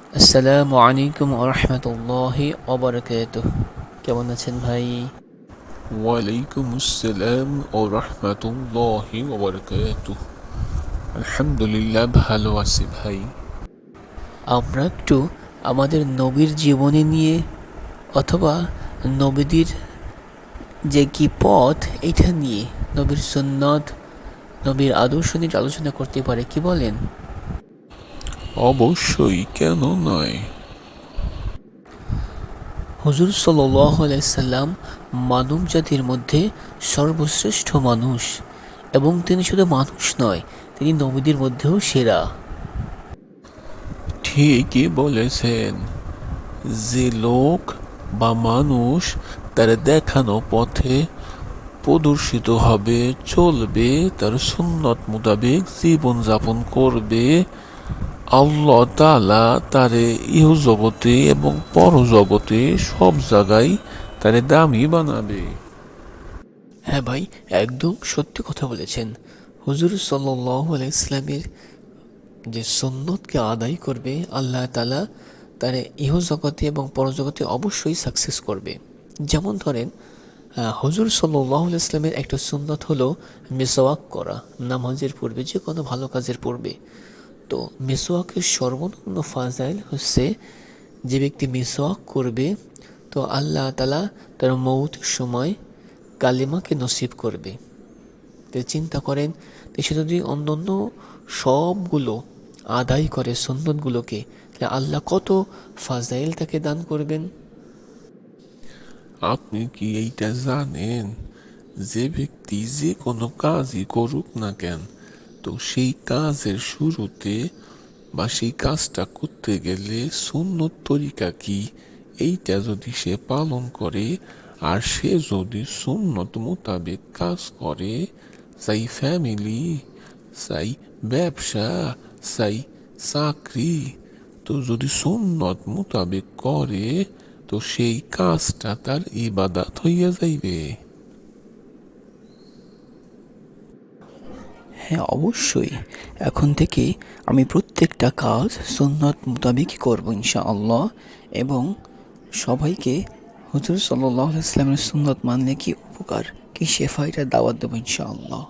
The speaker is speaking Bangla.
আসসালামু আলাইকুম আরহামতুল্লাহি ওবারাকাতুহ। কেমন আছেন ভাই? ওয়ালাইকুম আসসালাম ও রহমতুল্লাহি ওবরকাতুহ। আলহামদুলিল্লাহ, ভালো আছি ভাই। আমরা একটু আমাদের নবীর জীবনী নিয়ে অথবা নবীদের যে কি পথ এটা নিয়ে, নবীর সুন্নত, নবীর আদর্শ নিয়ে আলোচনা করতে পারে, কি বলেন? অবশ্যই, কেন নয়। হুজুর সাল্লাল্লাহু আলাইহি সাল্লাম মানব জাতির মধ্যে সর্বশ্রেষ্ঠ মানুষ, এবং তিনি শুধু মানুষ নয়, তিনি নবীদের মধ্যেও সেরা। ঠিকই বলেছেন। যে লোক বা মানুষ তার দেখানো পথে প্রদর্শিত হবে, চলবে, তার সুন্নত মোতাবেক জীবন যাপন করবে, আল্লাহ তাআলা তারে ইহ জগতে এবং পরজগতে সব জায়গায় তারে দামি বানাবে। হ্যাঁ ভাই, একদম সত্যি কথা বলেছেন। হুজুর সাল্লাল্লাহু আলাইহি ইসলামের যে সুন্নতকে আদায় করবে, আল্লাহ তাআলা তার ইহ জগতে এবং পরজগতে অবশ্যই সাকসেস করবে। যেমন ধরেন, হুজুর সাল্লাল্লাহু আলাইহি ইসলামের একটা সুন্নত হলো মিসওয়াক করা, নামাজের পূর্বে, যে কোনো ভালো কাজের পূর্বে। তো মিসওয়াকের সর্বনিম্ন ফাজাইল হচ্ছে, যে ব্যক্তি মিসওয়াক করবে তো আল্লাহ তাআলা তার মৌতের সময় কালিমাকে নসিব করবে। তো চিন্তা করেন, তো সে যদি অন্যান্য সবগুলো আদায় করে সুন্নতগুলোকে, তাহলে আল্লাহ কত ফাজাইল তাকে দান করবেন। আপনি কি এইটা জানেন, যে ব্যক্তি যে কোনো কাজই করুক না কেন, তো সেই কাজের শুরুতে বা সেই কাজটা করতে গেলে সুন্নত তরিকা কি, এইটা যদি সে পালন করে, আর সে যদি সুন্নত মোতাবেক কাজ করে, চাই ফ্যামিলি, চাই ব্যবসা, চাই চাকরি, তো যদি সুন্নত মোতাবেক করে, তো সেই কাজটা তার ইবাদত হইয়া যাইবে। হ্যাঁ, অবশ্যই। এখন থেকে আমি প্রত্যেকটা কাজ সুন্নত মোতাবেকই করব ইনশাআল্লাহ, এবং সবাইকে হুজুর সাল্লাল্লাহু আলাইহি ওয়াসাল্লামের সুন্নত মানলে কি উপকার, কি শেফা, এটা দাওয়াত দেবো ইনশাআল্লাহ।